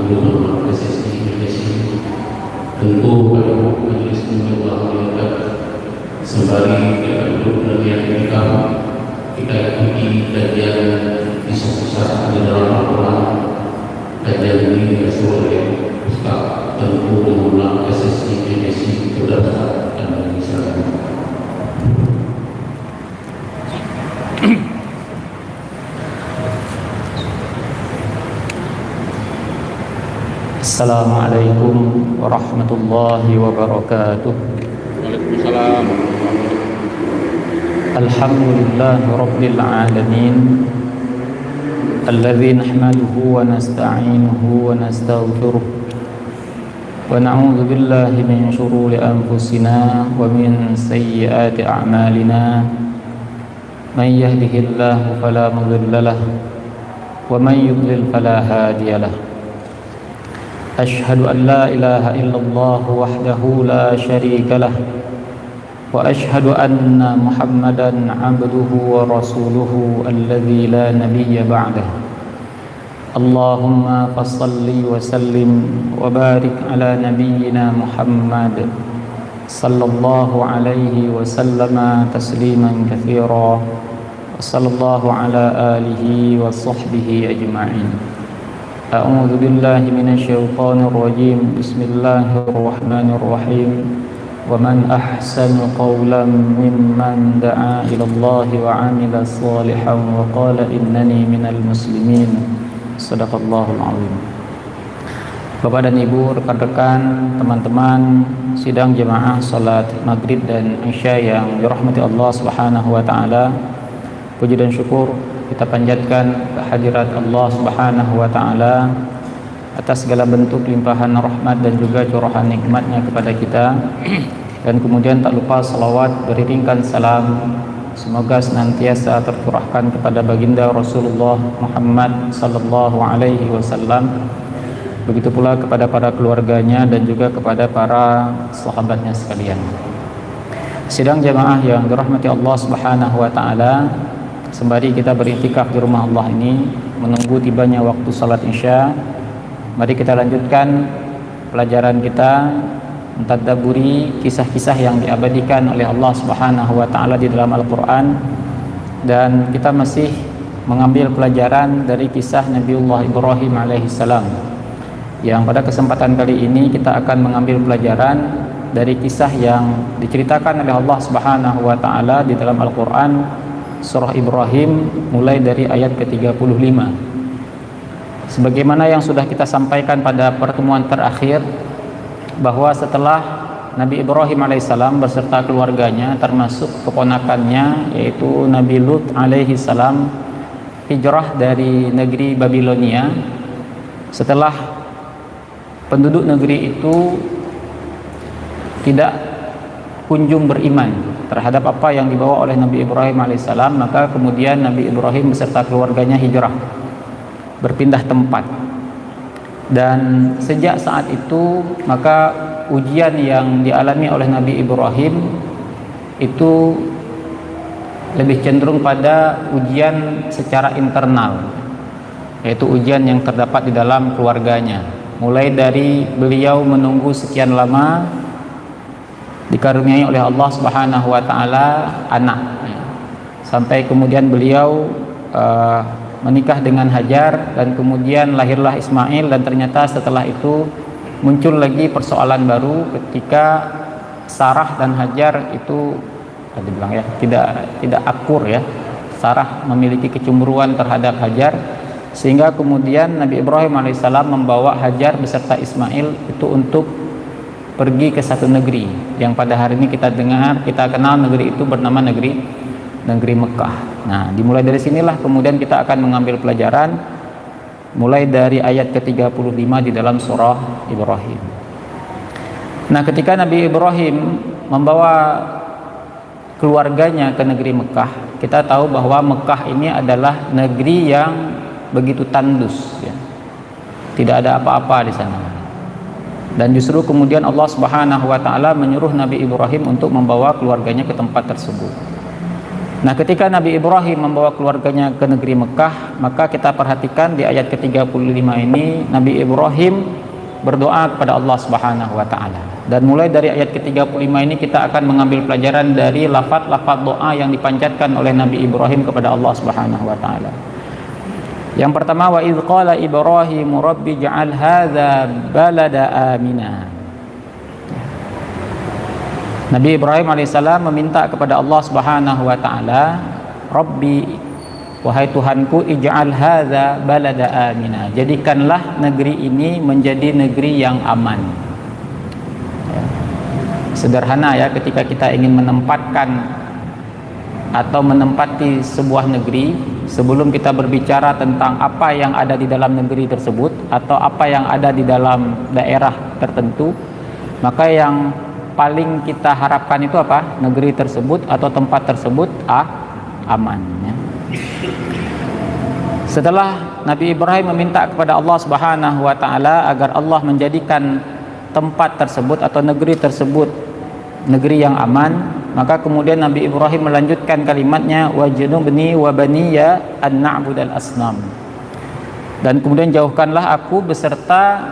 Gubernur PSSI Indonesia, tentu pada majelis ini Allah melihat sembari kita duduk dan kita ikuti kajian kisah-kisah di dalam Al-Quran. Kajian ini diasuh oleh Ustaz Tengku Gubernur PSSI Indonesia berdasar dan Indonesia. Assalamualaikum warahmatullahi wabarakatuh. Waalaikumsalam. Alhamdulillah rabbil alamin. Alladzi nahmaduhu wa nasta'inuhu wa nastaghfiruh. Wa na'udzu billahi min shururi anfusina wa min sayyiati a'malina. Man yahdihillahu fala mudilla lahu wa man yudlil fala hadiya lahu. أشهد أن لا إله إلا الله وحده لا شريك له وأشهد أن محمدا عبده ورسوله الذي لا نبي بعده اللهم فصل وسلم وبارك على نبينا محمد صلى الله عليه وسلم تسليما كثيرا وصلى الله على آله وصحبه أجمعين. أعوذ بالله من الشيطان الرجيم. بسم الله الرحمن الرحيم. ومن أحسن قولا ممن دعا إلى الله وعمل صالحا وقال إنني من المسلمين. صدق الله العظيم. Bapak dan Ibu, rekan-rekan, teman-teman sidang jemaah salat maghrib dan isya yang dirahmati Allah Subhanahu wa taala. Puji dan syukur kita panjatkan kehadirat Allah Subhanahu wa taala atas segala bentuk limpahan rahmat dan juga curahan nikmatnya kepada kita. Dan kemudian tak lupa salawat beriringkan salam semoga senantiasa tercurahkan kepada baginda Rasulullah Muhammad sallallahu alaihi wasallam, begitu pula kepada para keluarganya dan juga kepada para sahabatnya sekalian. Sidang jamaah yang dirahmati Allah Subhanahu wa taala, sembari kita beriktikaf di rumah Allah ini menunggu tibanya waktu salat isya, mari kita lanjutkan pelajaran kita mentadabburi kisah-kisah yang diabadikan oleh Allah Subhanahu wa taala di dalam Al-Qur'an. Dan kita masih mengambil pelajaran dari kisah Nabiullah Ibrahim alaihissalam, yang pada kesempatan kali ini kita akan mengambil pelajaran dari kisah yang diceritakan oleh Allah Subhanahu wa taala di dalam Al-Qur'an, surah Ibrahim, mulai dari ayat ke-35. Sebagaimana yang sudah kita sampaikan pada pertemuan terakhir, bahwa setelah Nabi Ibrahim alaihissalam beserta keluarganya termasuk keponakannya yaitu Nabi Lut alaihissalam hijrah dari negeri Babilonia, setelah penduduk negeri itu tidak kunjung beriman terhadap apa yang dibawa oleh Nabi Ibrahim alaihissalam, maka kemudian Nabi Ibrahim beserta keluarganya hijrah, berpindah tempat. Dan sejak saat itu maka ujian yang dialami oleh Nabi Ibrahim itu lebih cenderung pada ujian secara internal, yaitu ujian yang terdapat di dalam keluarganya. Mulai dari beliau menunggu sekian lama dikaruniai oleh Allah Subhanahu wa taala anak, sampai kemudian beliau menikah dengan Hajar, dan kemudian lahirlah Ismail. Dan ternyata setelah itu muncul lagi persoalan baru ketika Sarah dan Hajar itu dibilang ya tidak akur ya. Sarah memiliki kecemburuan terhadap Hajar, sehingga kemudian Nabi Ibrahim alaihissalam membawa Hajar beserta Ismail itu untuk pergi ke satu negeri yang pada hari ini kita kenal negeri itu bernama negeri Mekah. Nah, dimulai dari sinilah kemudian kita akan mengambil pelajaran mulai dari ayat ke-35 di dalam surah Ibrahim. Nah, ketika Nabi Ibrahim membawa keluarganya ke negeri Mekah, kita tahu bahwa Mekah ini adalah negeri yang begitu tandus ya. Tidak ada apa-apa di sana. Dan justru kemudian Allah Subhanahu wa taala menyuruh Nabi Ibrahim untuk membawa keluarganya ke tempat tersebut. Nah, ketika Nabi Ibrahim membawa keluarganya ke negeri Mekah, maka kita perhatikan di ayat ke-35 ini Nabi Ibrahim berdoa kepada Allah Subhanahu wa taala. Dan mulai dari ayat ke-35 ini kita akan mengambil pelajaran dari lafaz-lafaz doa yang dipanjatkan oleh Nabi Ibrahim kepada Allah Subhanahu wa taala. Yang pertama, wa idz qala Ibrahim rabbi ja'al hadza balada amina. Nabi Ibrahim alaihissalam meminta kepada Allah Subhanahu wa taala, Rabbi, wahai Tuhanku, ij'al hadza balada amina, jadikanlah negeri ini menjadi negeri yang aman. Sederhana ya, ketika kita ingin menempatkan atau menempati sebuah negeri, sebelum kita berbicara tentang apa yang ada di dalam negeri tersebut atau apa yang ada di dalam daerah tertentu, maka yang paling kita harapkan itu apa? Negeri tersebut atau tempat tersebut aman ya. Setelah Nabi Ibrahim meminta kepada Allah Subhanahu wa taala agar Allah menjadikan tempat tersebut atau negeri tersebut negeri yang aman, maka kemudian Nabi Ibrahim melanjutkan kalimatnya, wajnubni wa baniya an na'budal asnam, dan kemudian jauhkanlah aku beserta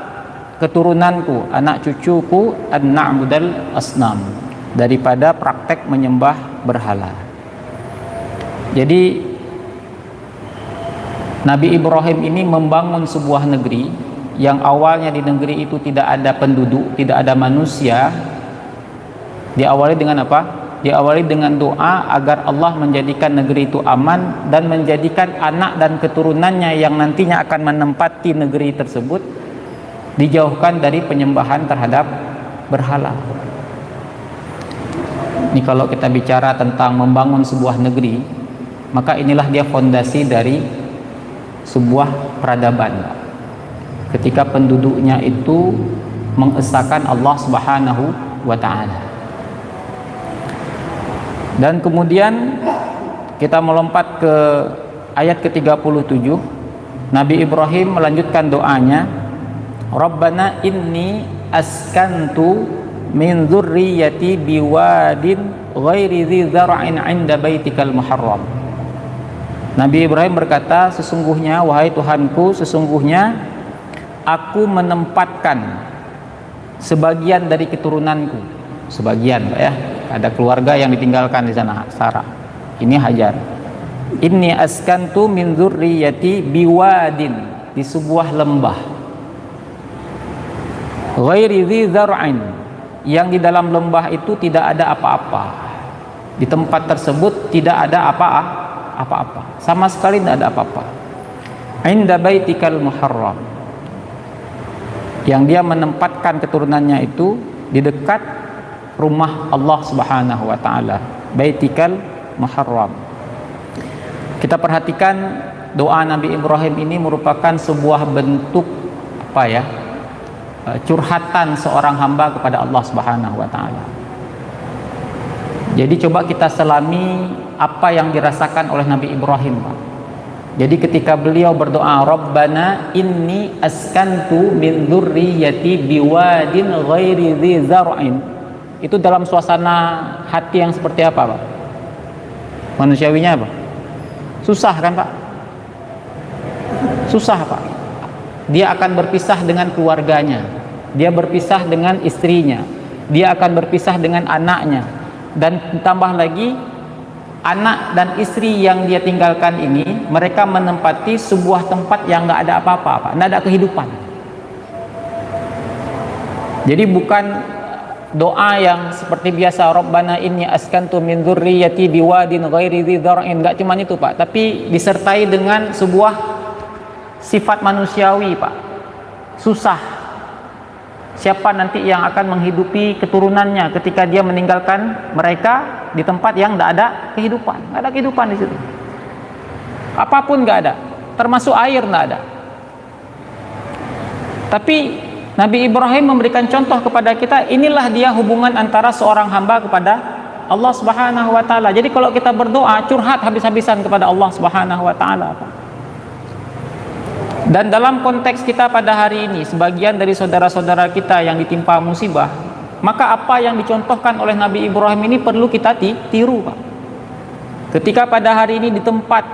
keturunanku, anak cucuku, an na'budal asnam, daripada praktek menyembah berhala. Jadi Nabi Ibrahim ini membangun sebuah negeri yang awalnya di negeri itu tidak ada penduduk, tidak ada manusia. Diawali dengan apa? Diawali dengan doa agar Allah menjadikan negeri itu aman dan menjadikan anak dan keturunannya yang nantinya akan menempati negeri tersebut dijauhkan dari penyembahan terhadap berhala. Ini kalau kita bicara tentang membangun sebuah negeri, maka inilah dia fondasi dari sebuah peradaban. Ketika penduduknya itu mengesahkan Allah Subhanahu wa taala. Dan kemudian kita melompat ke ayat ke-37. Nabi Ibrahim melanjutkan doanya, Rabbana inni askantu min dzurriyyati biwadin ghairi dzi zar'in 'inda baitikal muharram. Nabi Ibrahim berkata, sesungguhnya wahai Tuhanku, sesungguhnya aku menempatkan sebagian dari keturunanku, sebagian ya, ada keluarga yang ditinggalkan di sana, Sarah, ini Hajar. Inni askantu min dzurriyyati biwadin, di sebuah lembah, ghairi dzi zar'in, yang di dalam lembah itu tidak ada apa-apa. Di tempat tersebut tidak ada apa-apa, sama sekali tidak ada apa-apa. Inda baitikal muharram, yang dia menempatkan keturunannya itu di dekat rumah Allah Subhanahu wa taala, baitikal muharram. Kita perhatikan doa Nabi Ibrahim ini merupakan sebuah bentuk apa ya? Curhatan seorang hamba kepada Allah Subhanahu wa taala. Jadi coba kita selami apa yang dirasakan oleh Nabi Ibrahim, Pak. Jadi ketika beliau berdoa, Rabbana inni askantu min dzurriyyati biwadin ghairi dzi zar'in, itu dalam suasana hati yang seperti apa, Pak? Manusiawinya apa? Susah kan, Pak? Susah, Pak. Dia akan berpisah dengan keluarganya, dia berpisah dengan istrinya, dia akan berpisah dengan anaknya, dan tambah lagi anak dan istri yang dia tinggalkan ini, mereka menempati sebuah tempat yang nggak ada apa-apa, nggak ada kehidupan. Jadi bukan doa yang seperti biasa, Rabbana inni askantu min dzurriyyati biwadin ghairi dzi dzar'in, nggak cuma itu, Pak, tapi disertai dengan sebuah sifat manusiawi, Pak. Susah. Siapa nanti yang akan menghidupi keturunannya ketika dia meninggalkan mereka di tempat yang tidak ada kehidupan? Tidak ada kehidupan di situ. Apapun nggak ada, termasuk air nggak ada. Tapi Nabi Ibrahim memberikan contoh kepada kita, inilah dia hubungan antara seorang hamba kepada Allah Subhanahu wa taala. Jadi kalau kita berdoa, curhat habis-habisan kepada Allah Subhanahu wa taala, Pak. Dan dalam konteks kita pada hari ini, sebagian dari saudara-saudara kita yang ditimpa musibah, maka apa yang dicontohkan oleh Nabi Ibrahim ini perlu kita tiru, Pak. Ketika pada hari ini di tempat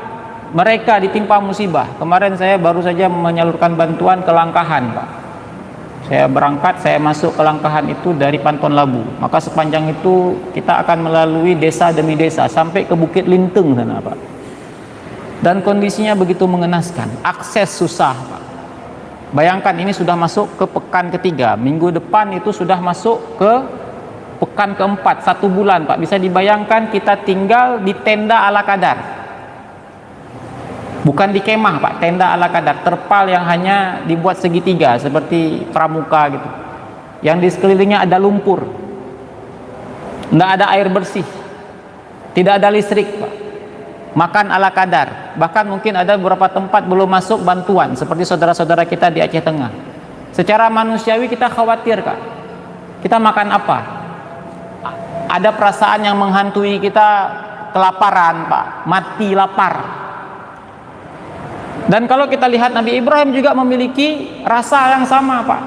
mereka ditimpa musibah, kemarin saya baru saja menyalurkan bantuan ke Langkahan, Pak. Saya berangkat, saya masuk ke Langkahan itu dari Pantun Labu. Maka sepanjang itu kita akan melalui desa demi desa sampai ke Bukit Linteng sana, Pak. Dan kondisinya begitu mengenaskan, akses susah, Pak. Bayangkan ini sudah masuk ke pekan ketiga, minggu depan itu sudah masuk ke pekan keempat, 1 bulan, Pak. Bisa dibayangkan kita tinggal di tenda ala kadar. Bukan di kemah, Pak, tenda ala kadar, terpal yang hanya dibuat segitiga seperti pramuka gitu. Yang di sekelilingnya ada lumpur. Tidak ada air bersih. Tidak ada listrik, Pak. Makan ala kadar. Bahkan mungkin ada beberapa tempat belum masuk bantuan seperti saudara-saudara kita di Aceh Tengah. Secara manusiawi kita khawatir, Kak. Kita makan apa? Ada perasaan yang menghantui kita, kelaparan, Pak. Mati lapar. Dan kalau kita lihat Nabi Ibrahim juga memiliki rasa yang sama, Pak.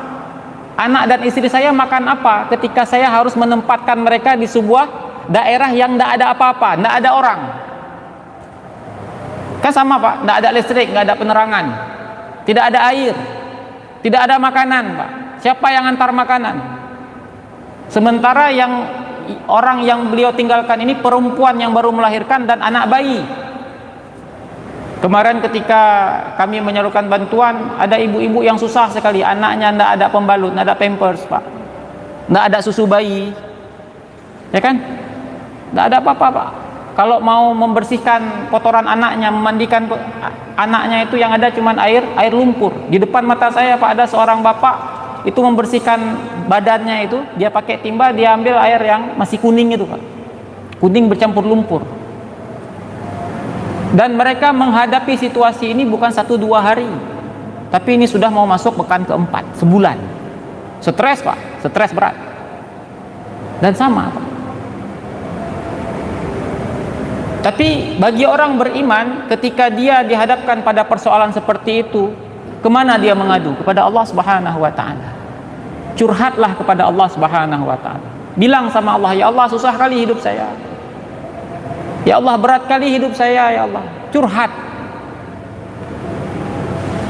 Anak dan istri saya makan apa ketika saya harus menempatkan mereka di sebuah daerah yang tidak ada apa-apa, tidak ada orang. Kan sama, Pak, tidak ada listrik, tidak ada penerangan, tidak ada air, tidak ada makanan, Pak. Siapa yang antar makanan? Sementara orang yang beliau tinggalkan ini perempuan yang baru melahirkan dan anak bayi. Kemarin ketika kami menyalurkan bantuan, ada ibu-ibu yang susah sekali, anaknya tidak ada pembalut, tidak ada pampers, Pak, tidak ada susu bayi, ya kan? Tidak ada apa-apa, Pak. Kalau mau membersihkan kotoran anaknya, memandikan anaknya, itu yang ada cuma air lumpur. Di depan mata saya, Pak, ada seorang bapak itu membersihkan badannya itu, dia pakai timba, dia ambil air yang masih kuning itu, Pak, kuning bercampur lumpur. Dan mereka menghadapi situasi ini bukan 1-2 hari, tapi ini sudah mau masuk pekan keempat, sebulan. Stres, Pak, stres berat. Dan sama, Pak. Tapi bagi orang beriman, ketika dia dihadapkan pada persoalan seperti itu, kemana dia mengadu? Kepada Allah Subhanahu wa Ta'ala. Curhatlah kepada Allah Subhanahu wa Ta'ala. Bilang sama Allah, ya Allah, susah kali hidup saya. Ya Allah, berat kali hidup saya, ya Allah. Curhat.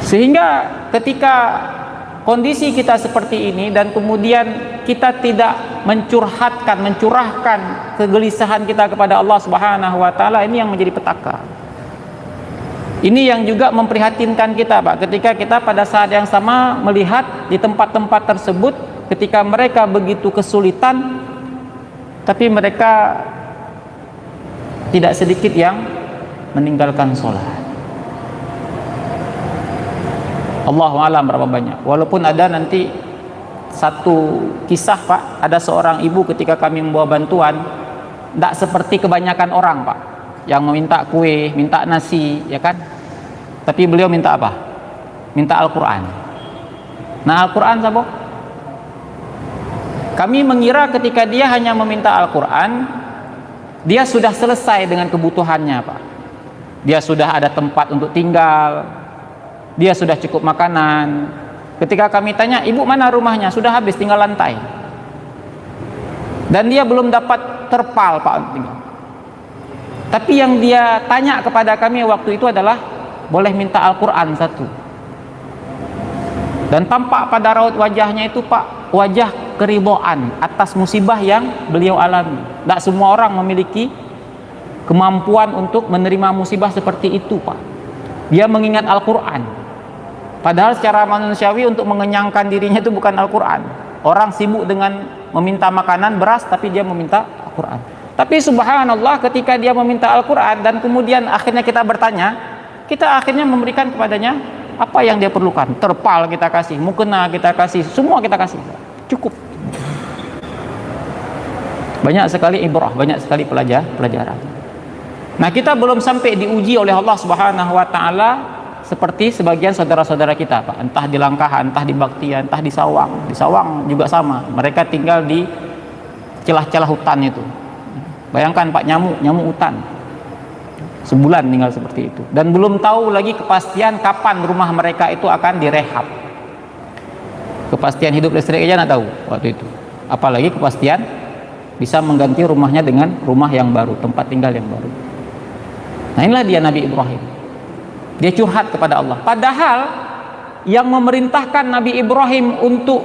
Sehingga ketika kondisi kita seperti ini dan kemudian kita tidak mencurahkan kegelisahan kita kepada Allah Subhanahu wa Ta'ala, ini yang menjadi petaka. Ini yang juga memprihatinkan kita, Pak, ketika kita pada saat yang sama melihat di tempat-tempat tersebut ketika mereka begitu kesulitan, tapi mereka tidak sedikit yang meninggalkan sholat. Allahu a'lam berapa banyak. Walaupun ada nanti satu kisah, Pak, ada seorang ibu ketika kami membawa bantuan, tidak seperti kebanyakan orang, Pak, yang meminta kue, minta nasi, ya kan? Tapi beliau minta apa? Minta Al-Quran. Nah, Al-Quran, sabok, kami mengira ketika dia hanya meminta Al-Quran, dia sudah selesai dengan kebutuhannya, Pak. Dia sudah ada tempat untuk tinggal, dia sudah cukup makanan. Ketika kami tanya, ibu mana rumahnya? Sudah habis, tinggal lantai. Dan dia belum dapat terpal, Pak. Tapi yang dia tanya kepada kami waktu itu adalah, boleh minta Al-Quran satu. Dan tampak pada raut wajahnya itu, Pak, wajah keridhaan atas musibah yang beliau alami. Tidak semua orang memiliki kemampuan untuk menerima musibah seperti itu, Pak. Dia mengingat Al-Quran, padahal secara manusiawi untuk mengenyangkan dirinya itu bukan Al-Quran. Orang sibuk dengan meminta makanan, beras, tapi dia meminta Al-Quran. Tapi subhanallah, ketika dia meminta Al-Quran dan kemudian akhirnya kita bertanya, kita akhirnya memberikan kepadanya apa yang dia perlukan. Terpal kita kasih, mukena kita kasih, semua kita kasih, cukup. Banyak sekali ibrah, banyak sekali pelajaran. Nah, kita belum sampai diuji oleh Allah Subhanahu wa Ta'ala seperti sebagian saudara-saudara kita, Pak. Entah di Langkahan, entah di Baktian, entah di Sawang. Di Sawang juga sama. Mereka tinggal di celah-celah hutan itu. Bayangkan, Pak, nyamuk hutan. Sebulan tinggal seperti itu. Dan belum tahu lagi kepastian kapan rumah mereka itu akan direhab. Kepastian hidup listrik aja nggak tahu waktu itu. Apalagi kepastian bisa mengganti rumahnya dengan rumah yang baru, tempat tinggal yang baru. Nah, inilah dia Nabi Ibrahim. Dia curhat kepada Allah. Padahal yang memerintahkan Nabi Ibrahim untuk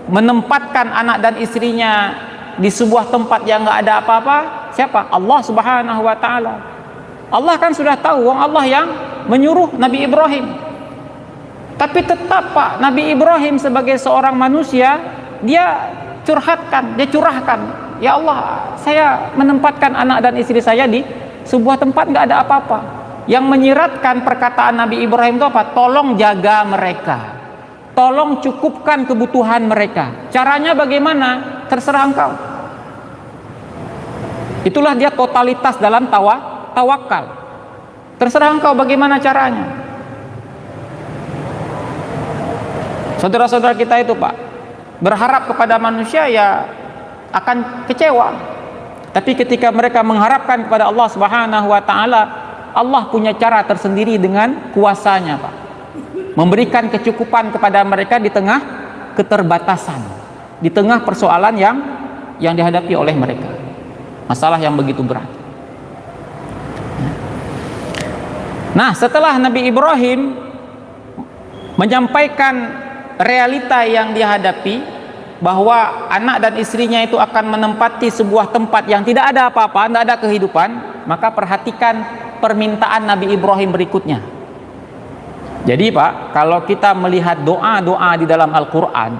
menempatkan anak dan istrinya di sebuah tempat yang nggak ada apa-apa, siapa? Allah Subhanahu wa Ta'ala. Allah kan sudah tahu, Allah yang menyuruh Nabi Ibrahim. Tapi tetap Pak, Nabi Ibrahim sebagai seorang manusia, dia curahkan, ya Allah, saya menempatkan anak dan istri saya di sebuah tempat nggak ada apa-apa. Yang menyiratkan perkataan Nabi Ibrahim itu apa? Tolong jaga mereka, tolong cukupkan kebutuhan mereka. Caranya bagaimana? Terserah engkau. Itulah dia totalitas dalam tawakal. Terserah engkau bagaimana caranya. Saudara-saudara kita itu Pak, berharap kepada manusia ya akan kecewa. Tapi ketika mereka mengharapkan kepada Allah Subhanahu wa Ta'ala, Allah punya cara tersendiri dengan kuasanya Pak, memberikan kecukupan kepada mereka di tengah keterbatasan, di tengah persoalan yang dihadapi oleh mereka, masalah yang begitu berat. Nah, setelah Nabi Ibrahim menyampaikan realita yang dihadapi, bahwa anak dan istrinya itu akan menempati sebuah tempat yang tidak ada apa-apa, tidak ada kehidupan, maka perhatikan permintaan Nabi Ibrahim berikutnya. Jadi Pak, kalau kita melihat doa-doa di dalam Al-Quran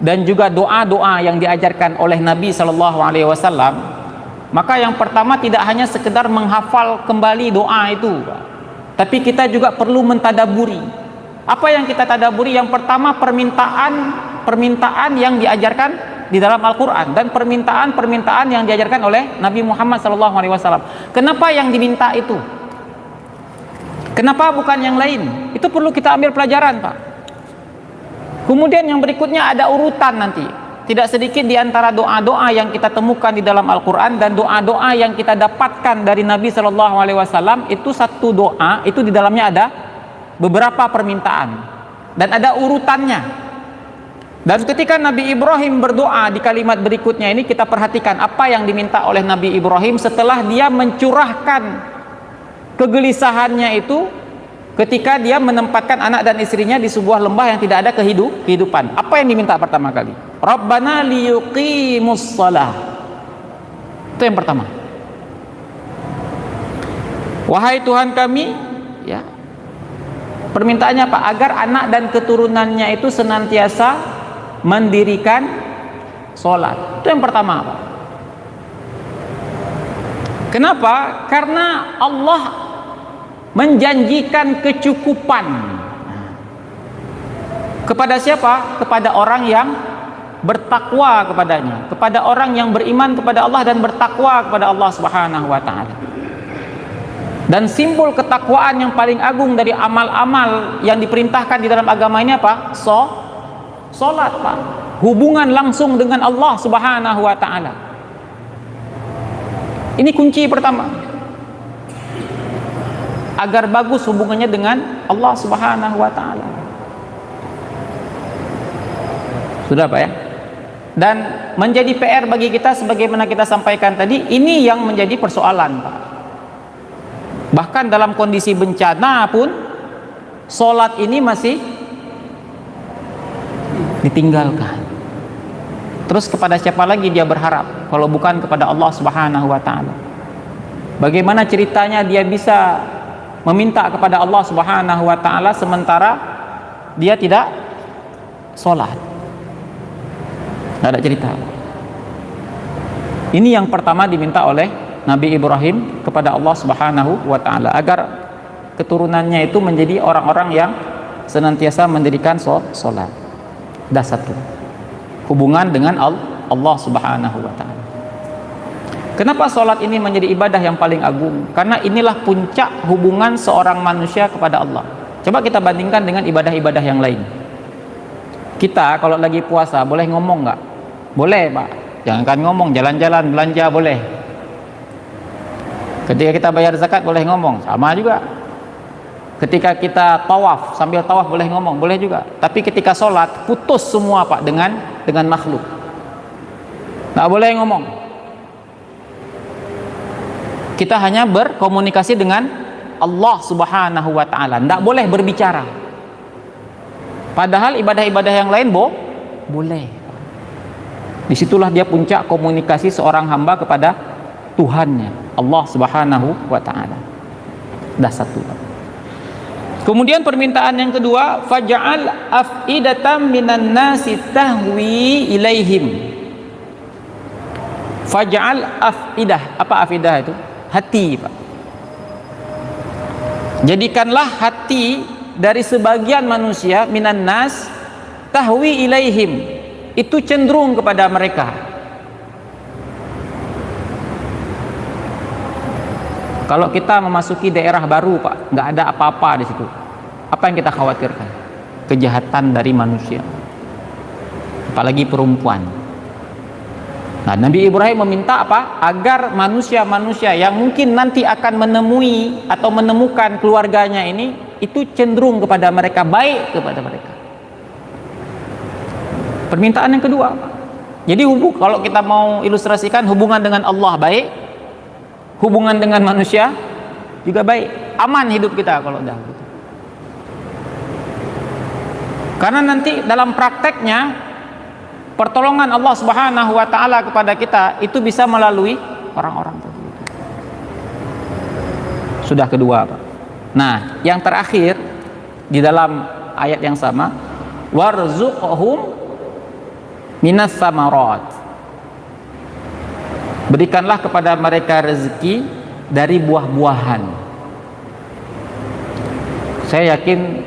dan juga doa-doa yang diajarkan oleh Nabi SAW, maka yang pertama tidak hanya sekedar menghafal kembali doa itu Pak, tapi kita juga perlu mentadaburi. Apa yang kita tadaburi? Yang pertama permintaan yang diajarkan di dalam Al-Quran dan permintaan yang diajarkan oleh Nabi Muhammad SAW. Kenapa yang diminta itu? Kenapa bukan yang lain? Itu perlu kita ambil pelajaran Pak. Kemudian yang berikutnya ada urutan nanti. Tidak sedikit di antara doa-doa yang kita temukan di dalam Al-Quran dan doa-doa yang kita dapatkan dari Nabi SAW, itu satu doa, itu di dalamnya ada beberapa permintaan dan ada urutannya. Dan ketika Nabi Ibrahim berdoa di kalimat berikutnya ini, kita perhatikan apa yang diminta oleh Nabi Ibrahim setelah dia mencurahkan kegelisahannya itu ketika dia menempatkan anak dan istrinya di sebuah lembah yang tidak ada kehidupan. Apa yang diminta pertama kali? Rabbana liyuqimus shalah. Itu yang pertama. Wahai Tuhan kami, ya, permintaannya apa? Agar anak dan keturunannya itu senantiasa mendirikan sholat. Itu yang pertama Pak. Kenapa? Karena Allah menjanjikan kecukupan kepada siapa? Kepada orang yang bertakwa kepadanya, kepada orang yang beriman kepada Allah dan bertakwa kepada Allah Subhanahu wa Ta'ala. Dan simbol ketakwaan yang paling agung dari amal-amal yang diperintahkan di dalam agama ini apa? Salat Pak. Hubungan langsung dengan Allah Subhanahu wa Ta'ala. Ini kunci pertama. Agar bagus hubungannya dengan Allah Subhanahu wa Ta'ala. Sudah Pak ya? Dan menjadi PR bagi kita sebagaimana kita sampaikan tadi, ini yang menjadi persoalan Pak. Bahkan dalam kondisi bencana pun sholat ini masih ditinggalkan. Terus kepada siapa lagi dia berharap kalau bukan kepada Allah Subhanahu wa Ta'ala? Bagaimana ceritanya dia bisa meminta kepada Allah Subhanahu wa Ta'ala sementara dia tidak sholat? Tidak ada cerita. Ini yang pertama diminta oleh Nabi Ibrahim kepada Allah Subhanahu wa Ta'ala, agar keturunannya itu menjadi orang-orang yang senantiasa mendirikan sholat. Dah satu, hubungan dengan Allah Subhanahu wa Ta'ala. Kenapa sholat ini menjadi ibadah yang paling agung? Karena inilah puncak hubungan seorang manusia kepada Allah. Coba kita bandingkan dengan ibadah-ibadah yang lain. Kita kalau lagi puasa boleh ngomong nggak? Boleh Pak. Jangan ngomong, jalan-jalan, belanja boleh. Ketika kita bayar zakat boleh ngomong, sama juga. Ketika kita tawaf, sambil tawaf boleh ngomong, boleh juga. Tapi ketika sholat, putus semua Pak dengan makhluk. Nggak boleh ngomong. Kita hanya berkomunikasi dengan Allah Subhanahu wa taala, tidak boleh berbicara. Padahal ibadah-ibadah yang lain boleh. Disitulah dia puncak komunikasi seorang hamba kepada Tuhannya, Allah Subhanahu wa taala. Dah satu. Kemudian permintaan yang kedua, faj'al af'idatam minan nasi tahwi ilaihim. Faj'al af'idah. Apa afidah itu? Hati, Pak. Jadikanlah hati dari sebagian manusia minan nas tahwi ilaihim, itu cenderung kepada mereka. Kalau kita memasuki daerah baru, Pak, nggak ada apa-apa di situ. Apa yang kita khawatirkan? Kejahatan dari manusia, apalagi perempuan. Nah, Nabi Ibrahim meminta apa? Agar manusia-manusia yang mungkin nanti akan menemui atau menemukan keluarganya ini, itu cenderung kepada mereka, baik kepada mereka. Permintaan yang kedua. Jadi kalau kita mau ilustrasikan, hubungan dengan Allah baik, hubungan dengan manusia juga baik, aman hidup kita kalau udah gitu. Karena nanti dalam prakteknya pertolongan Allah Subhanahu wa taala kepada kita itu bisa melalui orang-orang tersebut. Sudah kedua, Pak. Nah, yang terakhir di dalam ayat yang sama, warzuqhum minas samarat. Berikanlah kepada mereka rezeki dari buah-buahan. Saya yakin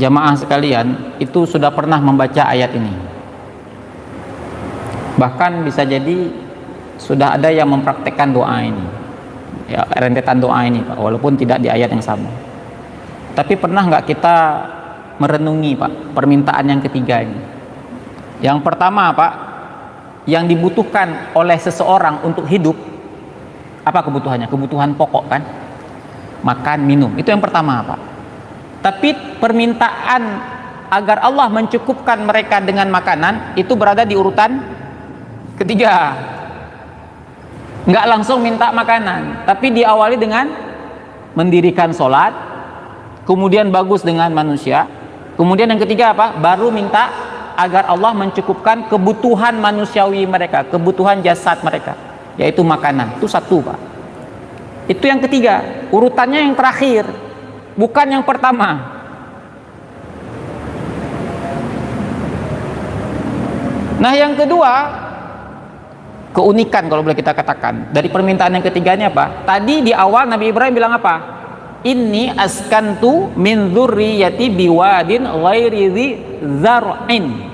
jamaah sekalian itu sudah pernah membaca ayat ini. Bahkan bisa jadi sudah ada yang mempraktekkan doa ini, ya, rentetan doa ini, Pak, walaupun tidak di ayat yang sama. Tapi pernah nggak kita merenungi, Pak, permintaan yang ketiga ini? Yang pertama, Pak, yang dibutuhkan oleh seseorang untuk hidup, apa kebutuhannya? Kebutuhan pokok, kan? Makan, minum, itu yang pertama, Pak. Tapi permintaan agar Allah mencukupkan mereka dengan makanan itu berada di urutan ketiga. Nggak langsung minta makanan, tapi diawali dengan mendirikan sholat, kemudian bagus dengan manusia, kemudian yang ketiga apa? Baru minta agar Allah mencukupkan kebutuhan manusiawi mereka, kebutuhan jasad mereka, yaitu makanan. Itu satu, Pak. Itu yang ketiga, urutannya yang terakhir, bukan yang pertama. Nah, yang kedua, keunikan kalau boleh kita katakan dari permintaan yang ketiganya, apa? Tadi di awal Nabi Ibrahim bilang apa? Inni askantu min dzurriyyati biwadin ghairi dzi zar'in.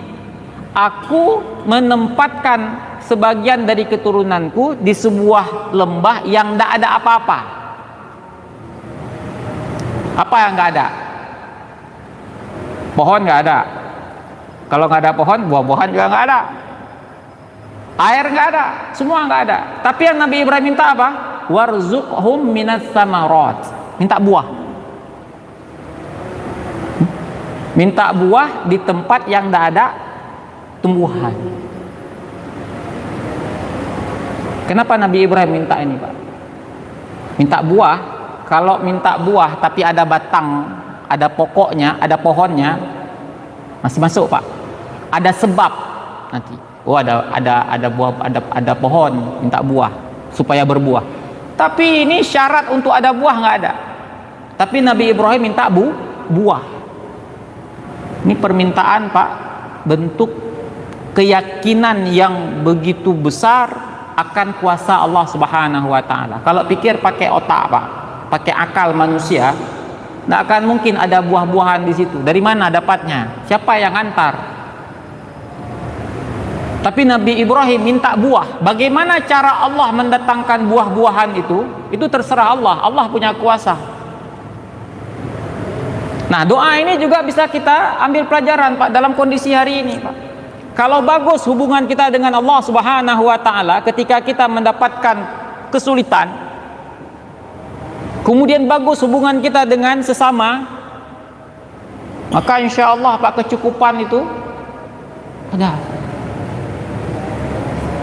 Aku menempatkan sebagian dari keturunanku di sebuah lembah yang tidak ada apa-apa. Apa yang nggak ada? Pohon nggak ada. Kalau nggak ada pohon, buah-buahan juga nggak ada. Air nggak ada, semua nggak ada. Tapi yang Nabi Ibrahim minta apa? Warzuqhum minas samarat. Minta buah. Minta buah di tempat yang tidak ada tumbuhan. Kenapa Nabi Ibrahim minta ini, Pak? Minta buah. Kalau minta buah tapi ada batang, ada pokoknya, ada pohonnya, masih masuk, Pak. Ada sebab nanti. Oh, ada buah, ada pohon, minta buah supaya berbuah. Tapi ini syarat untuk ada buah nggak ada. Tapi Nabi Ibrahim minta buah. Ini permintaan, Pak, bentuk keyakinan yang begitu besar akan kuasa Allah Subhanahu wa taala. Kalau pikir pakai otak, Pak, pakai akal manusia, nggak akan mungkin ada buah-buahan di situ. Dari mana dapatnya? Siapa yang antar? Tapi Nabi Ibrahim minta buah. Bagaimana cara Allah mendatangkan buah-buahan itu? Itu terserah Allah. Allah punya kuasa. Nah, doa ini juga bisa kita ambil pelajaran, Pak, dalam kondisi hari ini, Pak. Kalau bagus hubungan kita dengan Allah Subhanahu wa taala ketika kita mendapatkan kesulitan, kemudian bagus hubungan kita dengan sesama, maka insya Allah, Pak, kecukupan itu ada.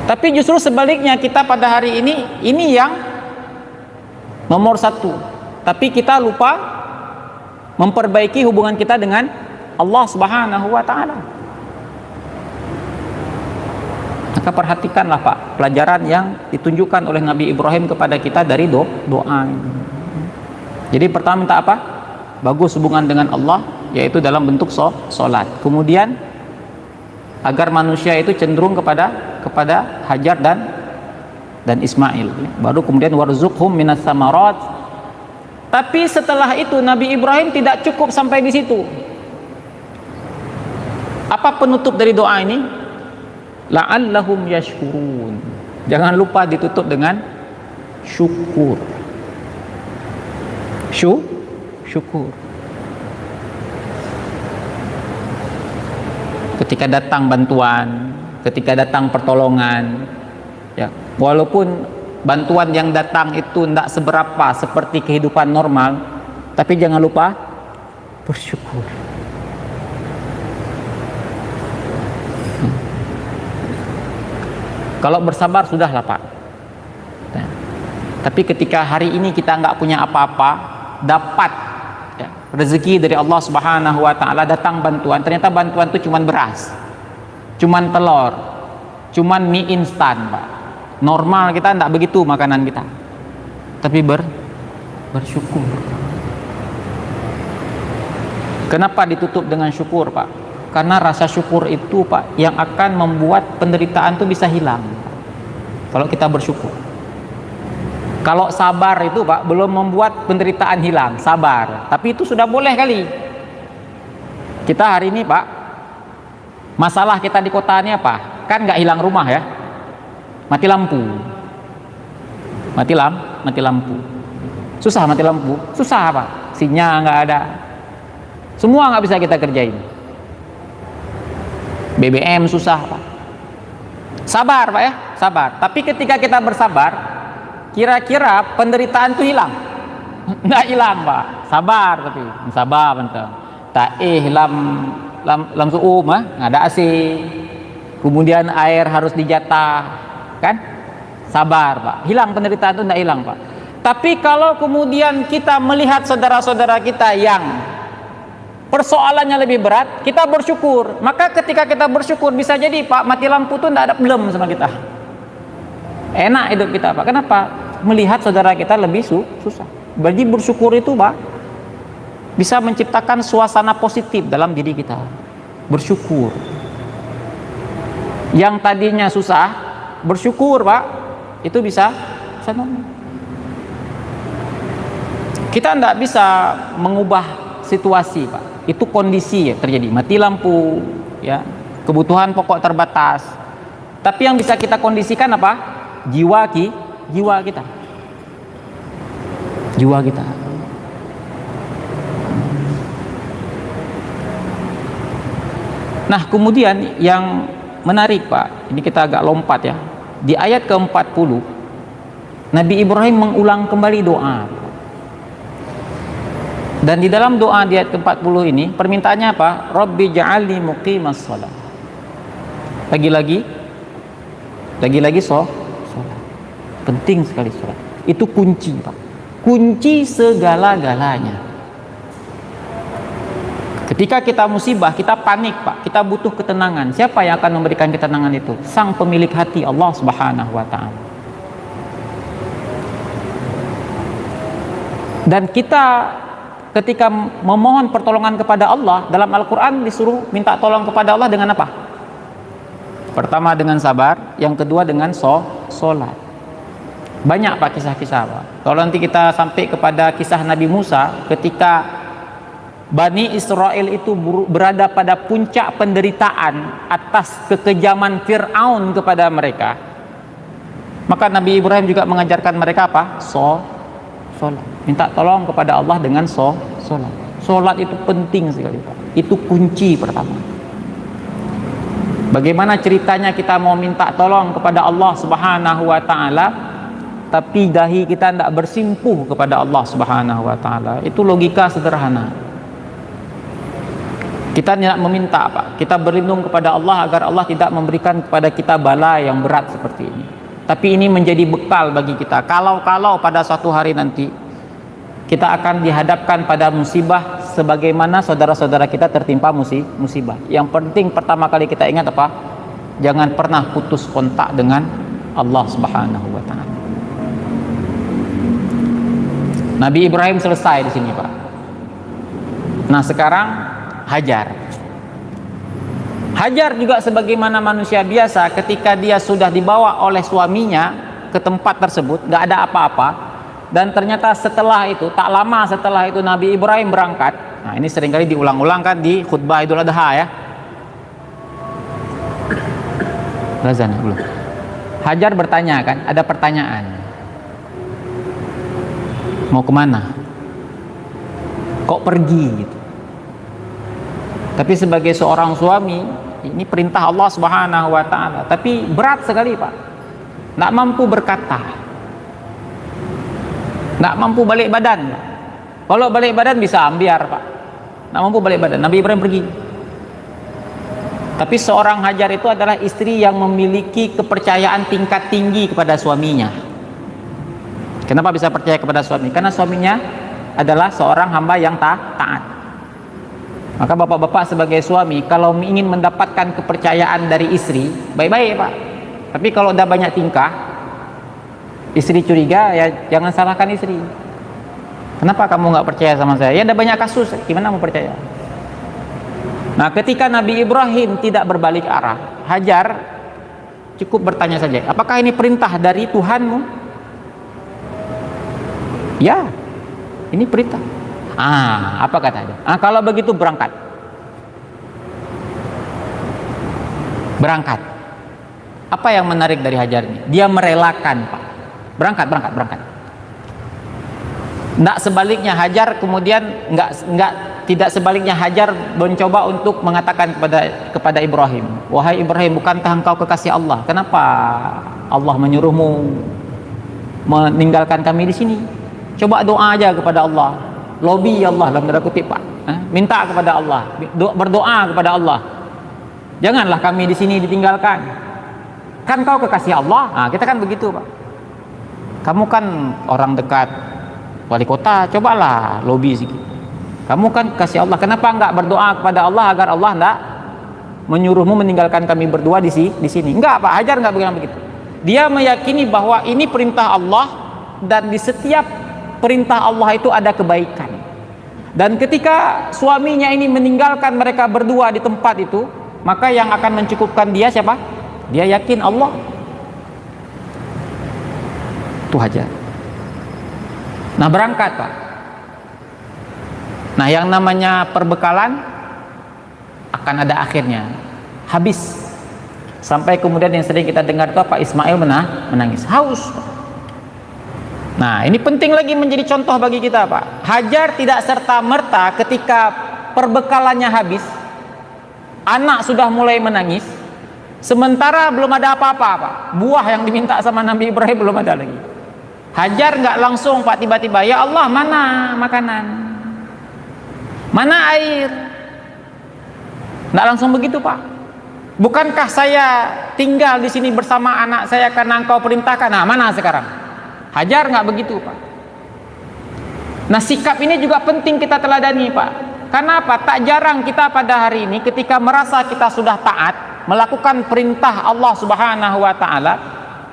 Tapi justru sebaliknya, kita pada hari ini yang nomor satu. Tapi kita lupa memperbaiki hubungan kita dengan Allah Subhanahu wa Ta'ala. Maka perhatikanlah Pak, pelajaran yang ditunjukkan oleh Nabi Ibrahim kepada kita dari doa. Jadi pertama minta apa? Bagus hubungan dengan Allah, yaitu dalam bentuk sholat. Kemudian agar manusia itu cenderung kepada Hajar dan Ismail. Baru kemudian warzuqhum minas samarat. Tapi setelah itu Nabi Ibrahim tidak cukup sampai di situ. Apa penutup dari doa ini? La'allahum yashkurun. Jangan lupa ditutup dengan syukur. Syukur. Ketika datang bantuan, ketika datang pertolongan, ya, walaupun bantuan yang datang itu tidak seberapa seperti kehidupan normal, tapi jangan lupa bersyukur. Kalau bersabar sudahlah Pak. Nah, tapi ketika hari ini kita nggak punya apa-apa, dapat ya, rezeki dari Allah Subhanahu wa Ta'ala, datang bantuan, ternyata bantuan itu cuman beras, cuman telur, cuman mie instan Pak. Normal kita tidak begitu makanan kita, tapi bersyukur. Kenapa ditutup dengan syukur Pak? Karena rasa syukur itu Pak yang akan membuat penderitaan itu bisa hilang kalau kita bersyukur. Kalau sabar itu Pak belum membuat penderitaan hilang, sabar. Tapi itu sudah boleh kali. Kita hari ini Pak, masalah kita di kota ini apa? Kan nggak hilang rumah ya. Mati lampu. Mati lampu. Susah mati lampu? Susah Pak. Sinyal nggak ada. Semua nggak bisa kita kerjain. BBM susah Pak. Sabar Pak ya, sabar. Tapi ketika kita bersabar, kira-kira penderitaan itu hilang? Nggak hilang Pak. Sabar tapi sabar bentar. lam suum nggak ada AC. Kemudian air harus dijatah, kan? Sabar Pak. Hilang penderitaan itu nggak hilang Pak. Tapi kalau kemudian kita melihat saudara-saudara kita yang persoalannya lebih berat, kita bersyukur. Maka ketika kita bersyukur bisa jadi Pak mati lampu itu nggak ada problem sama kita. Enak hidup kita Pak. Kenapa? Melihat saudara kita lebih susah. Jadi bersyukur itu Pak bisa menciptakan suasana positif dalam diri kita. Bersyukur. Yang tadinya susah, bersyukur Pak, itu bisa normal. Kita tidak bisa mengubah situasi Pak. Itu kondisi ya terjadi. Mati lampu, ya, kebutuhan pokok terbatas. Tapi yang bisa kita kondisikan apa? Jiwa kita. Jiwa kita. Nah, kemudian yang menarik Pak, ini kita agak lompat ya. Di ayat ke-40, Nabi Ibrahim mengulang kembali doa. Dan di dalam doa di ayat ke-40 ini, permintaannya apa? Rabbi ja'alni muqimas shalah. Lagi-lagi sholat. Penting sekali sholat. Itu kunci Pak. Kunci segala-galanya. Ketika kita musibah, kita panik Pak, kita butuh ketenangan. Siapa yang akan memberikan ketenangan itu? Sang pemilik hati, Allah Subhanahu wa Ta'ala. Dan kita ketika memohon pertolongan kepada Allah, dalam Al-Quran disuruh minta tolong kepada Allah dengan apa? Pertama dengan sabar, yang kedua dengan sholat. Banyak Pak kisah-kisah Pak. Kalau nanti kita sampai kepada kisah Nabi Musa ketika Bani Israel itu berada pada puncak penderitaan atas kekejaman Fir'aun kepada mereka, maka Nabi Ibrahim juga mengajarkan mereka apa? Sholat. Minta tolong kepada Allah dengan sholat. Sholat itu penting sekali Pak. Itu kunci pertama. Bagaimana ceritanya kita mau minta tolong kepada Allah Subhanahu wa Ta'ala, tapi dahi kita tidak bersimpuh kepada Allah Subhanahu wa Ta'ala? Itu logika sederhana. Kita tidak meminta Pak, kita berlindung kepada Allah agar Allah tidak memberikan kepada kita bala yang berat seperti ini. Tapi ini menjadi bekal bagi kita. Kalau pada suatu hari nanti kita akan dihadapkan pada musibah sebagaimana saudara-saudara kita tertimpa musibah. Yang penting pertama kali kita ingat apa? Jangan pernah putus kontak dengan Allah Subhanahu wa taala. Nabi Ibrahim selesai di sini, Pak. Nah, sekarang Hajar juga sebagaimana manusia biasa, ketika dia sudah dibawa oleh suaminya ke tempat tersebut, nggak ada apa-apa, dan ternyata setelah itu, tak lama setelah itu Nabi Ibrahim berangkat. Nah, ini seringkali diulang-ulang kan di khutbah Idul Adha ya. Razan belum. Hajar bertanya kan, ada pertanyaan. Mau kemana? Kok pergi gitu? Tapi sebagai seorang suami, ini perintah Allah Subhanahu wa taala, tapi berat sekali, Pak. Nggak mampu berkata, nggak mampu balik badan, Pak. Kalau balik badan bisa ambiar, Pak. Nggak mampu balik badan. Nabi Ibrahim pergi. Tapi seorang Hajar itu adalah istri yang memiliki kepercayaan tingkat tinggi kepada suaminya. Kenapa bisa percaya kepada suami? Karena suaminya adalah seorang hamba yang taat. Maka bapak-bapak sebagai suami, kalau ingin mendapatkan kepercayaan dari istri, baik-baik, Pak. Tapi kalau udah banyak tingkah, istri curiga, ya jangan salahkan istri. Kenapa kamu nggak percaya sama saya? Ya ada banyak kasus, gimana mau percaya? Nah, ketika Nabi Ibrahim tidak berbalik arah, Hajar cukup bertanya saja, apakah ini perintah dari Tuhanmu? Ya, ini perintah. Apa katanya? Kalau begitu berangkat. Berangkat. Apa yang menarik dari Hajar ini? Dia merelakan, Pak. Berangkat. Nggak sebaliknya Hajar kemudian tidak sebaliknya Hajar mencoba untuk mengatakan kepada Ibrahim, wahai Ibrahim, bukankah engkau kekasih Allah? Kenapa Allah menyuruhmu meninggalkan kami di sini? Coba doa aja kepada Allah. Lobby Allah dalam tanda kutip, Pak. Minta kepada Allah, berdoa kepada Allah. Janganlah kami di sini ditinggalkan. Kan kau kekasih Allah. Kita kan begitu, Pak. Kamu kan orang dekat wali kota, cobalah lobby sedikit. Kamu kan kekasih Allah. Kenapa enggak berdoa kepada Allah agar Allah enggak menyuruhmu meninggalkan kami berdua di sini? Enggak, Pak. Hajar enggak begitu. Dia meyakini bahwa ini perintah Allah, dan di setiap perintah Allah itu ada kebaikan. Dan ketika suaminya ini meninggalkan mereka berdua di tempat itu, maka yang akan mencukupkan dia siapa? Dia yakin Allah. Itu Hajar. Nah, berangkat, Pak. Nah, yang namanya perbekalan akan ada akhirnya, habis. Sampai kemudian yang sering kita dengar itu apa? Ismail menangis, haus. Nah, ini penting lagi menjadi contoh bagi kita, Pak. Hajar tidak serta-merta ketika perbekalannya habis, anak sudah mulai menangis, sementara belum ada apa-apa, Pak. Buah yang diminta sama Nabi Ibrahim belum ada lagi. Hajar nggak langsung, Pak, tiba-tiba, ya Allah, mana makanan? Mana air? Nggak langsung begitu, Pak. Bukankah saya tinggal di sini bersama anak saya karena engkau perintahkan? Nah, mana sekarang? Hajar nggak begitu, Pak. Nah, sikap ini juga penting kita teladani, Pak. Karena apa? Tak jarang kita pada hari ini ketika merasa kita sudah taat melakukan perintah Allah Subhanahu wa taala,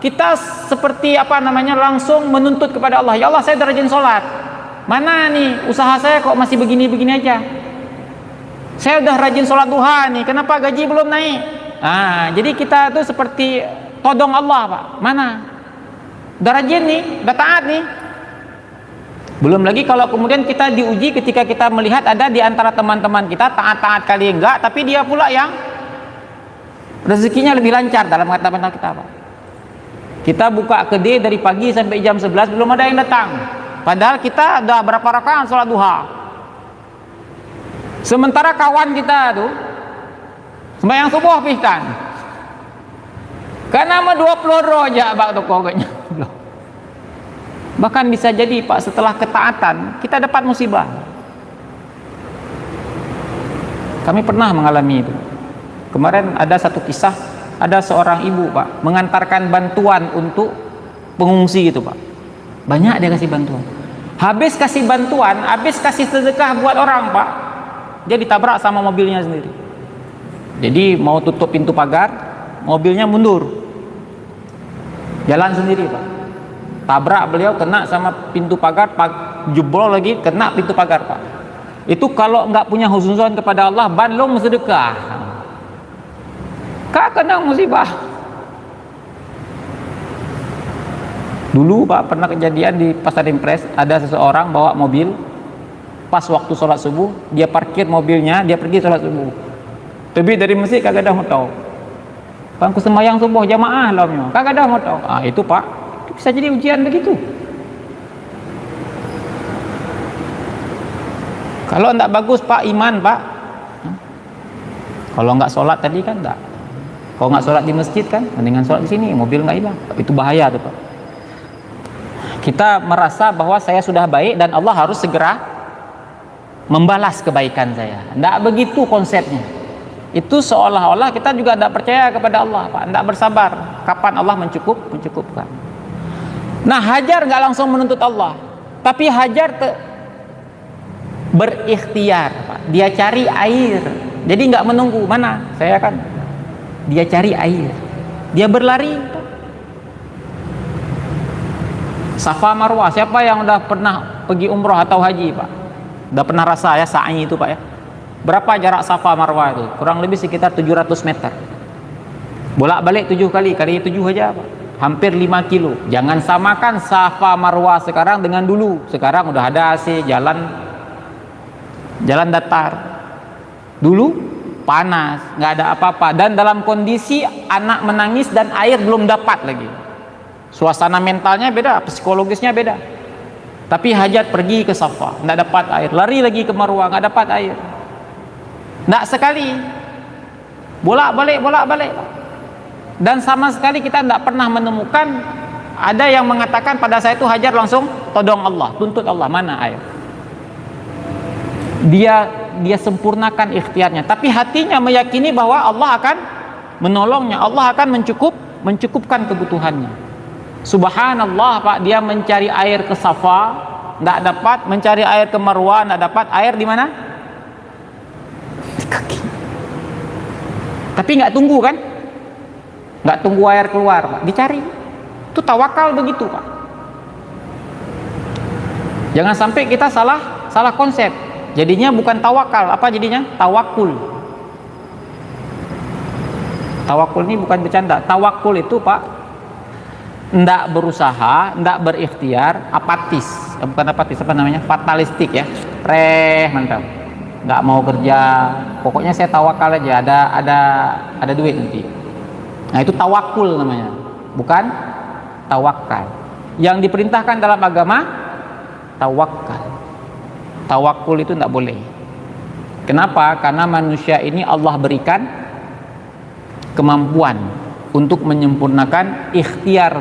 kita seperti langsung menuntut kepada Allah, ya Allah, saya udah rajin sholat, mana nih usaha saya kok masih begini-begini aja? Saya udah rajin sholat duha nih, kenapa gaji belum naik? Jadi kita tuh seperti todong Allah, Pak. Mana? Udah rajin nih, udah taat nih. Belum lagi kalau kemudian kita diuji ketika kita melihat ada di antara teman-teman kita taat-taat kali enggak, tapi dia pula yang rezekinya lebih lancar dalam kata-kata kita, Pak. Kita buka kedai dari pagi sampai jam 11 belum ada yang datang. Padahal kita udah berapa rakaat sholat duha. Sementara kawan kita tuh sembahyang subuh pihkan. Karena sama 20 roja Pak toko kayaknya. Bahkan bisa jadi, Pak, setelah ketaatan kita dapat musibah. Kami pernah mengalami itu. Kemarin ada satu kisah, ada seorang ibu Pak mengantarkan bantuan untuk pengungsi gitu Pak. Banyak dia kasih bantuan. Habis kasih bantuan, habis kasih sedekah buat orang Pak, dia ditabrak sama mobilnya sendiri. Jadi mau tutup pintu pagar, mobilnya mundur, jalan sendiri Pak. Tabrak beliau, kena sama pintu pagar, jebol lagi, kena pintu pagar Pak. Itu kalau nggak punya husnuzon kepada Allah, belum sedekah, kena musibah. Dulu Pak pernah kejadian di Pasar Impres, ada seseorang bawa mobil, pas waktu sholat subuh dia parkir mobilnya, dia pergi sholat subuh, terbit dari masjid kagak ada motor, bangku sembahyang subuh jamaah lamnya kagak ada motor. Itu Pak, itu bisa jadi ujian begitu. Kalau enggak bagus Pak iman Pak, kalau enggak sholat tadi kan enggak, kalau enggak sholat di masjid kan mendingan sholat di sini, mobil enggak hilang. Itu bahaya tuh Pak. Kita merasa bahwa saya sudah baik dan Allah harus segera membalas kebaikan saya. Tidak begitu konsepnya. Itu seolah-olah kita juga tidak percaya kepada Allah Pak, tidak bersabar. Kapan Allah mencukupkan. Nah Hajar nggak langsung menuntut Allah, tapi Hajar berikhtiar Pak. Dia cari air, jadi nggak menunggu mana saya kan, dia cari air, dia berlari Pak. Safa Marwah, siapa yang udah pernah pergi umroh atau haji Pak, udah pernah rasa ya sa'i itu Pak ya. Berapa jarak Safa Marwah itu? Kurang lebih sekitar 700 meter, bolak-balik 7 kali 7 aja Pak, hampir 5 kilo. Jangan samakan Safa Marwah sekarang dengan dulu. Sekarang udah ada AC, jalan datar. Dulu panas, nggak ada apa-apa, dan dalam kondisi anak menangis dan air belum dapat lagi. Suasana mentalnya beda, psikologisnya beda. Tapi Hajar pergi ke Safa, nggak dapat air, lari lagi ke Marwah, nggak dapat air. Nggak sekali, bolak-balik. Dan sama sekali kita nggak pernah menemukan ada yang mengatakan pada saat itu Hajar langsung todong Allah, tuntut Allah, mana air. Dia sempurnakan ikhtiarnya, tapi hatinya meyakini bahwa Allah akan menolongnya, Allah akan mencukupkan kebutuhannya. Subhanallah Pak, dia mencari air ke Safa tidak dapat, mencari air ke Marwah tidak dapat. Air di mana? Di kaki. Tapi nggak tunggu kan, nggak tunggu air keluar Pak, dicari. Itu tawakal begitu Pak. Jangan sampai kita salah konsep, jadinya bukan tawakal, apa jadinya? Tawakul. Tawakul ini bukan bercanda. Tawakul itu Pak, ndak berusaha, ndak berikhtiar, apatis. Bukan apatis, apa namanya? Fatalistik ya. Mantap. Nggak mau kerja, pokoknya saya tawakal aja, ada duit nanti. Nah, itu tawakul namanya. Bukan tawakal. Yang diperintahkan dalam agama tawakal. Tawakul itu ndak boleh. Kenapa? Karena manusia ini Allah berikan kemampuan untuk menyempurnakan ikhtiar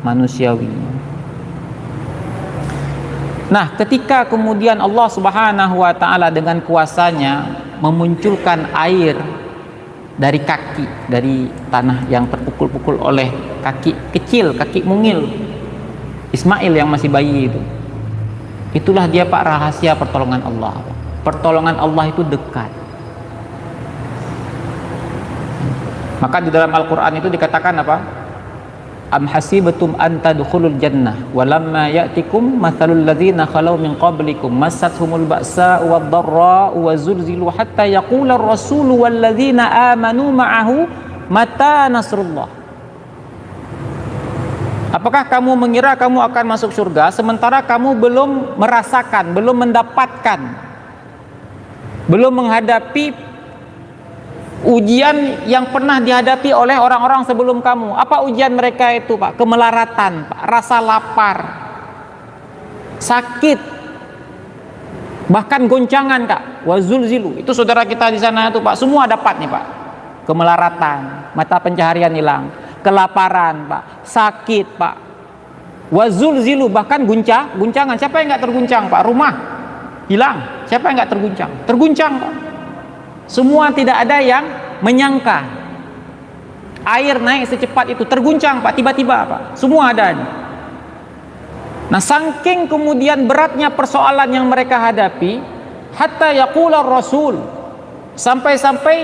manusiawi. Nah, ketika kemudian Allah Subhanahu wa taala dengan kuasanya memunculkan air dari kaki, dari tanah yang terpukul-pukul oleh kaki kecil, kaki mungil Ismail yang masih bayi itu. Itulah dia Pak rahasia pertolongan Allah. Pertolongan Allah itu dekat. Maka di dalam Al-Quran itu dikatakan apa? Am hasibatum an tadkhulul jannah walamma ya'tikum mathalul ladzina khalau min qablikum massathumul ba'sa wad-dharra wa zulzilu hatta yaqula ar-rasulu wal ladzina amanu ma'ahu mata nasrullah. Apakah kamu mengira kamu akan masuk surga sementara kamu belum merasakan, belum mendapatkan, belum menghadapi ujian yang pernah dihadapi oleh orang-orang sebelum kamu? Apa ujian mereka itu Pak? Kemelaratan Pak, rasa lapar, sakit, bahkan goncangan Kak. Wazulzilu, itu saudara kita di sana itu Pak, semua dapat nih Pak. Kemelaratan, mata pencaharian hilang, kelaparan Pak, sakit Pak. Wazulzilu, bahkan guncangan. Siapa yang nggak terguncang Pak? Rumah hilang, siapa yang nggak terguncang? Terguncang Pak. Semua, tidak ada yang menyangka air naik secepat itu, terguncang Pak, tiba-tiba Pak, semua ada. Nah, saking kemudian beratnya persoalan yang mereka hadapi, hatta yaqula rasul, sampai-sampai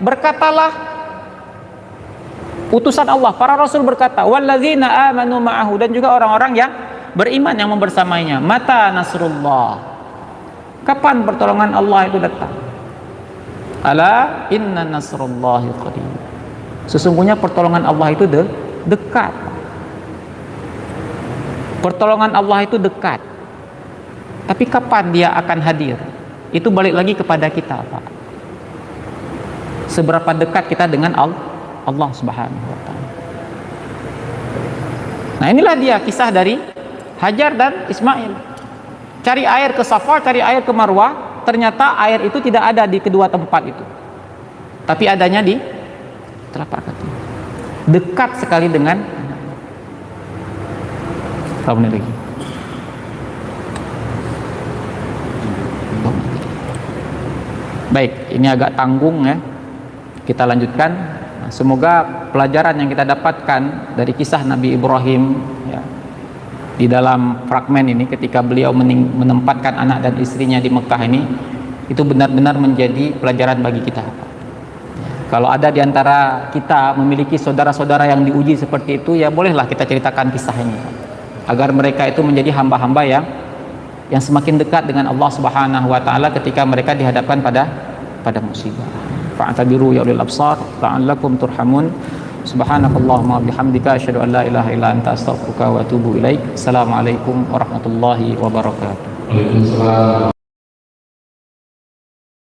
berkatalah utusan Allah, para rasul berkata, walladzina amanu ma'ahu, dan juga orang-orang yang beriman yang membersamainya, mata nasrullah, kapan pertolongan Allah itu datang? Ala inna nasrullahi qarib, sesungguhnya pertolongan Allah itu dekat. Pertolongan Allah itu dekat. Tapi kapan dia akan hadir? Itu balik lagi kepada kita, Pak. Seberapa dekat kita dengan Allah Subhanahu wa taala. Nah, inilah dia kisah dari Hajar dan Ismail. Cari air ke Safa, cari air ke Marwah, ternyata air itu tidak ada di kedua tempat itu. Tapi adanya di telapak kaki. Dekat sekali dengan menit lagi. Baik, ini agak tanggung ya. Kita lanjutkan. Nah, semoga pelajaran yang kita dapatkan dari kisah Nabi Ibrahim ya, di dalam fragmen ini ketika beliau menempatkan anak dan istrinya di Mekah ini, itu benar-benar menjadi pelajaran bagi kita. Kalau ada di antara kita memiliki saudara-saudara yang diuji seperti itu, ya bolehlah kita ceritakan kisah ini, agar mereka itu menjadi hamba-hamba yang semakin dekat dengan Allah Subhanahu wa taala ketika mereka dihadapkan pada musibah. Fa'tabiru ya ulil absar la'allakum turhamun. Subhanakallahumma bihamdika asyhadu an la ilaha illa anta astaghfiruka wa atubu ilaik. Assalamualaikum warahmatullahi wabarakatuh. Waalaikumsalam.